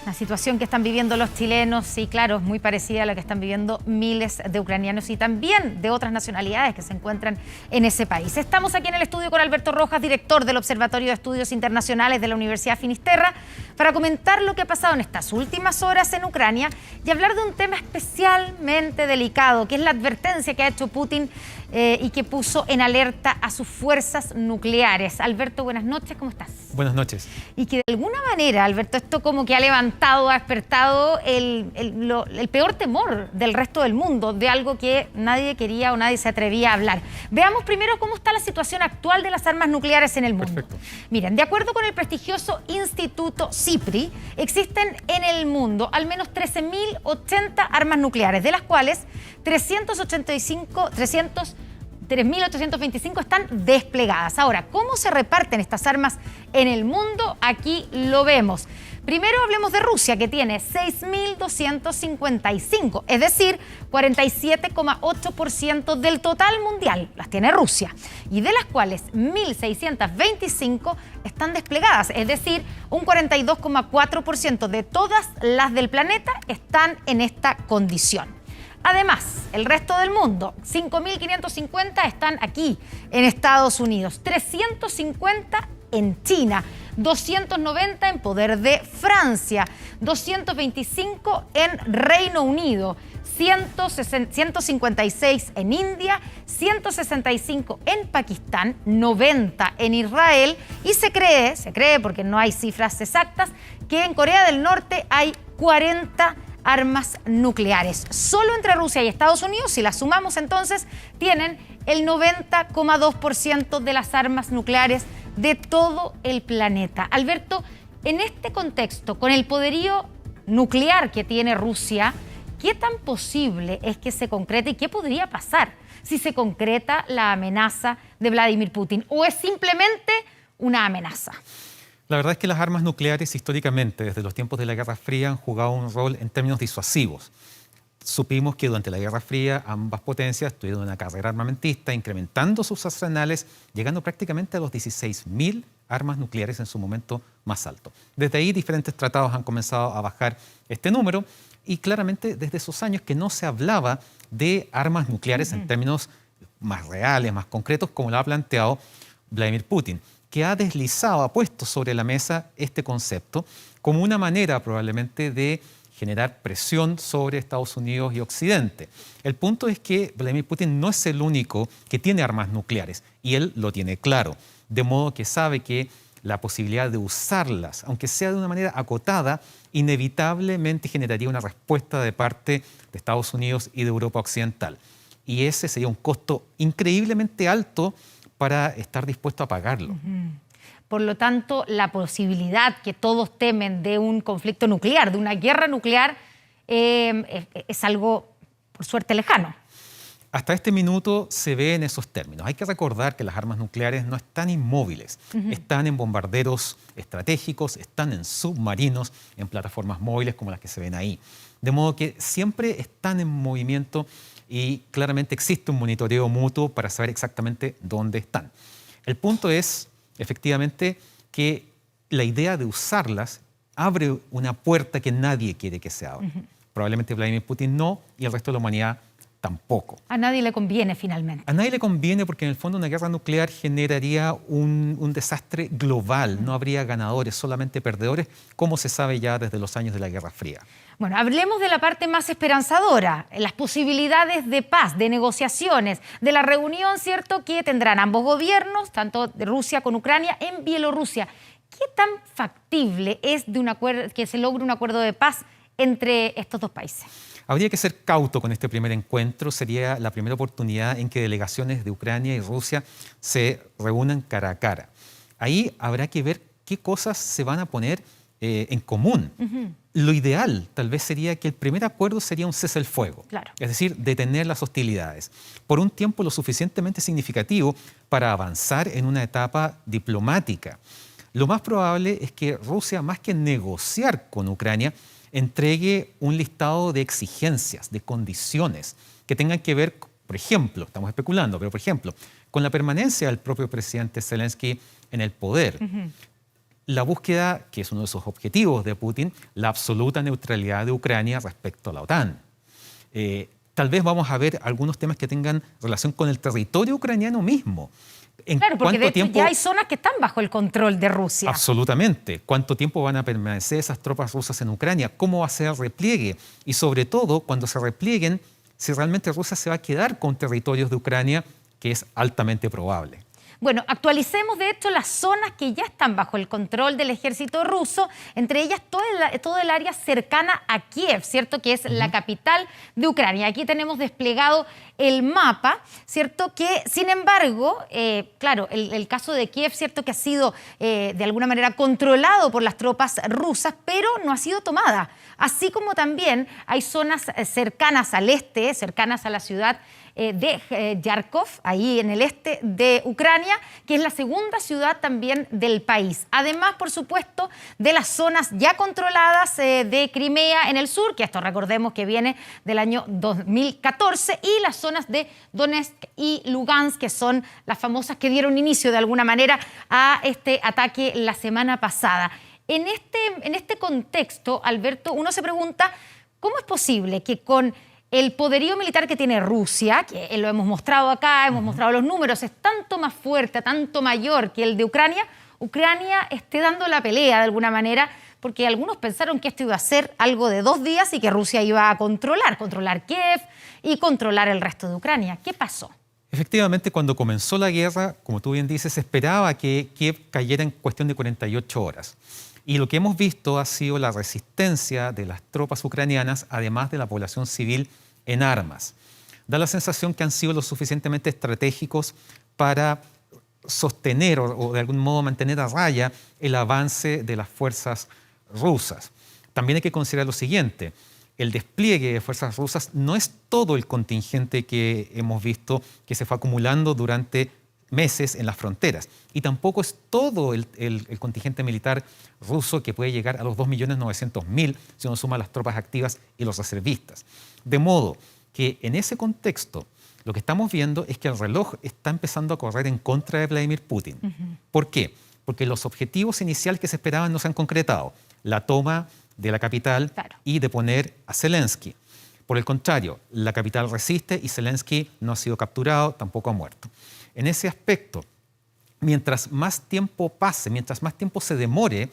La situación que están viviendo los chilenos, sí, claro, es muy parecida a la que están viviendo miles de ucranianos y también de otras nacionalidades que se encuentran en ese país. Estamos aquí en el estudio con Alberto Rojas, director del Observatorio de Estudios Internacionales de la Universidad Finisterra, para comentar lo que ha pasado en estas últimas horas en Ucrania y hablar de un tema especialmente delicado, que es la advertencia que ha hecho Putin y que puso en alerta a sus fuerzas nucleares. Alberto, buenas noches, ¿cómo estás? Buenas noches. Y que de alguna manera, Alberto, esto como que ha levantado, ha despertado el peor temor del resto del mundo, de algo que nadie quería o nadie se atrevía a hablar. Veamos primero cómo está la situación actual de las armas nucleares en el mundo. Perfecto. Miren, de acuerdo con el prestigioso Instituto SIPRI, existen en el mundo al menos 13.080 armas nucleares, de las cuales 3.825 están desplegadas. Ahora, ¿cómo se reparten estas armas en el mundo? Aquí lo vemos. Primero hablemos de Rusia, que tiene 6.255, es decir, 47,8% del total mundial las tiene Rusia, y de las cuales 1.625 están desplegadas, es decir, un 42,4% de todas las del planeta están en esta condición. Además, el resto del mundo, 5.550 están aquí en Estados Unidos, 350 en China, 290 en poder de Francia, 225 en Reino Unido, 156 en India, 165 en Pakistán, 90 en Israel y se cree porque no hay cifras exactas, que en Corea del Norte hay 40 armas nucleares. Solo entre Rusia y Estados Unidos, si las sumamos entonces, tienen el 90,2% de las armas nucleares de todo el planeta. Alberto, en este contexto, con el poderío nuclear que tiene Rusia, ¿qué tan posible es que se concrete y qué podría pasar si se concreta la amenaza de Vladimir Putin? ¿O es simplemente una amenaza? La verdad es que las armas nucleares históricamente, desde los tiempos de la Guerra Fría, han jugado un rol en términos disuasivos. Supimos que durante la Guerra Fría ambas potencias tuvieron una carrera armamentista, incrementando sus arsenales, llegando prácticamente a los 16.000 armas nucleares en su momento más alto. Desde ahí diferentes tratados han comenzado a bajar este número y claramente desde esos años que no se hablaba de armas nucleares en términos más reales, más concretos, como lo ha planteado Vladimir Putin, que ha deslizado, ha puesto sobre la mesa este concepto como una manera probablemente de generar presión sobre Estados Unidos y Occidente. El punto es que Vladimir Putin no es el único que tiene armas nucleares y él lo tiene claro, de modo que sabe que la posibilidad de usarlas, aunque sea de una manera acotada, inevitablemente generaría una respuesta de parte de Estados Unidos y de Europa Occidental. Y ese sería un costo increíblemente alto para estar dispuesto a pagarlo. Por lo tanto, la posibilidad que todos temen de un conflicto nuclear, de una guerra nuclear, es algo, por suerte, lejano. Hasta este minuto se ve en esos términos. Hay que recordar que las armas nucleares no están inmóviles, están en bombarderos estratégicos, están en submarinos, en plataformas móviles como las que se ven ahí. De modo que siempre están en movimiento y claramente existe un monitoreo mutuo para saber exactamente dónde están. El punto es, efectivamente, que la idea de usarlas abre una puerta que nadie quiere que se abra. Probablemente Vladimir Putin no y el resto de la humanidad tampoco. A nadie le conviene finalmente. A nadie le conviene porque en el fondo una guerra nuclear generaría un desastre global. No habría ganadores, solamente perdedores, como se sabe ya desde los años de la Guerra Fría. Bueno, hablemos de la parte más esperanzadora, las posibilidades de paz, de negociaciones, de la reunión, ¿cierto?, que tendrán ambos gobiernos, tanto de Rusia con Ucrania, en Bielorrusia. ¿Qué tan factible es que se logre un acuerdo de paz entre estos dos países? Habría que ser cauto con este primer encuentro. Sería la primera oportunidad en que delegaciones de Ucrania y Rusia se reúnan cara a cara. Ahí habrá que ver qué cosas se van a poner en común. Lo ideal tal vez sería que el primer acuerdo sería un cese el fuego, claro. Es decir, detener las hostilidades por un tiempo lo suficientemente significativo para avanzar en una etapa diplomática. Lo más probable es que Rusia, más que negociar con Ucrania, entregue un listado de exigencias, de condiciones que tengan que ver, por ejemplo, estamos especulando, pero por ejemplo, con la permanencia del propio presidente Zelensky en el poder. la búsqueda, que es uno de sus objetivos de Putin, la absoluta neutralidad de Ucrania respecto a la OTAN. Tal vez vamos a ver algunos temas que tengan relación con el territorio ucraniano mismo. Claro, porque de hecho ya hay zonas que están bajo el control de Rusia. Absolutamente. ¿Cuánto tiempo van a permanecer esas tropas rusas en Ucrania? ¿Cómo va a ser el repliegue? Y sobre todo, cuando se replieguen, si realmente Rusia se va a quedar con territorios de Ucrania, que es altamente probable. Bueno, actualicemos de hecho las zonas que ya están bajo el control del ejército ruso, entre ellas todo el área cercana a Kiev, ¿cierto? Que es la capital de Ucrania. Aquí tenemos desplegado el mapa, ¿cierto? Que, sin embargo, claro, el caso de Kiev, ¿cierto? Que ha sido de alguna manera controlado por las tropas rusas, pero no ha sido tomada. Así como también hay zonas cercanas al este, cercanas a la ciudad de Kharkov, ahí en el este de Ucrania, que es la segunda ciudad también del país. Además, por supuesto, de las zonas ya controladas de Crimea en el sur, que esto recordemos que viene del año 2014, y las zonas de Donetsk y Lugansk, que son las famosas que dieron inicio de alguna manera a este ataque la semana pasada. En este contexto, Alberto, uno se pregunta, ¿cómo es posible que con el poderío militar que tiene Rusia, que lo hemos mostrado acá, hemos mostrado los números, es tanto más fuerte, tanto mayor que el de Ucrania, Ucrania esté dando la pelea de alguna manera? Porque algunos pensaron que esto iba a ser algo de 2 días y que Rusia iba a controlar Kiev y controlar el resto de Ucrania. ¿Qué pasó? Efectivamente, cuando comenzó la guerra, como tú bien dices, se esperaba que Kiev cayera en cuestión de 48 horas. Y lo que hemos visto ha sido la resistencia de las tropas ucranianas, además de la población civil en armas. Da la sensación que han sido lo suficientemente estratégicos para sostener o de algún modo mantener a raya el avance de las fuerzas rusas. También hay que considerar lo siguiente: el despliegue de fuerzas rusas no es todo el contingente que hemos visto que se fue acumulando durante meses en las fronteras, y tampoco es todo el contingente militar ruso, que puede llegar a los 2.900.000 si uno suma las tropas activas y los reservistas. De modo que en ese contexto lo que estamos viendo es que el reloj está empezando a correr en contra de Vladimir Putin. ¿Por qué? Porque los objetivos iniciales que se esperaban no se han concretado: la toma de la capital y de poner a Zelensky. Por el contrario, la capital resiste y Zelensky no ha sido capturado, tampoco ha muerto. En ese aspecto, mientras más tiempo pase, mientras más tiempo se demore,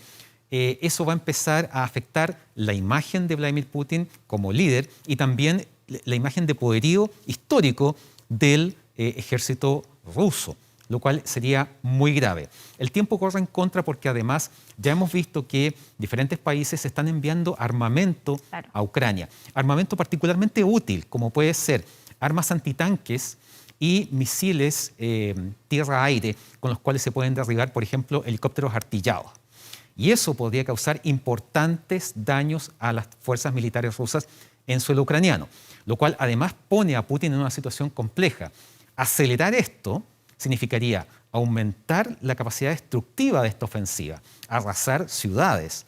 eso va a empezar a afectar la imagen de Vladimir Putin como líder y también la imagen de poderío histórico del ejército ruso, lo cual sería muy grave. El tiempo corre en contra porque además ya hemos visto que diferentes países están enviando armamento a Ucrania. Armamento particularmente útil, como puede ser armas antitanques y misiles tierra-aire, con los cuales se pueden derribar, por ejemplo, helicópteros artillados. Y eso podría causar importantes daños a las fuerzas militares rusas en suelo ucraniano, lo cual además pone a Putin en una situación compleja. Acelerar esto significaría aumentar la capacidad destructiva de esta ofensiva, arrasar ciudades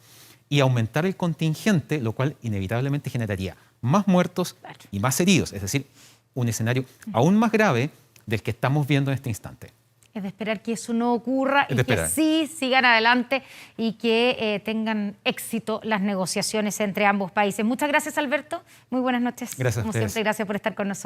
y aumentar el contingente, lo cual inevitablemente generaría más muertos y más heridos, es decir, un escenario aún más grave del que estamos viendo en este instante. Es de esperar que eso no ocurra y que sí sigan adelante y que tengan éxito las negociaciones entre ambos países. Muchas gracias, Alberto. Muy buenas noches. Gracias a ustedes. Como siempre, gracias por estar con nosotros.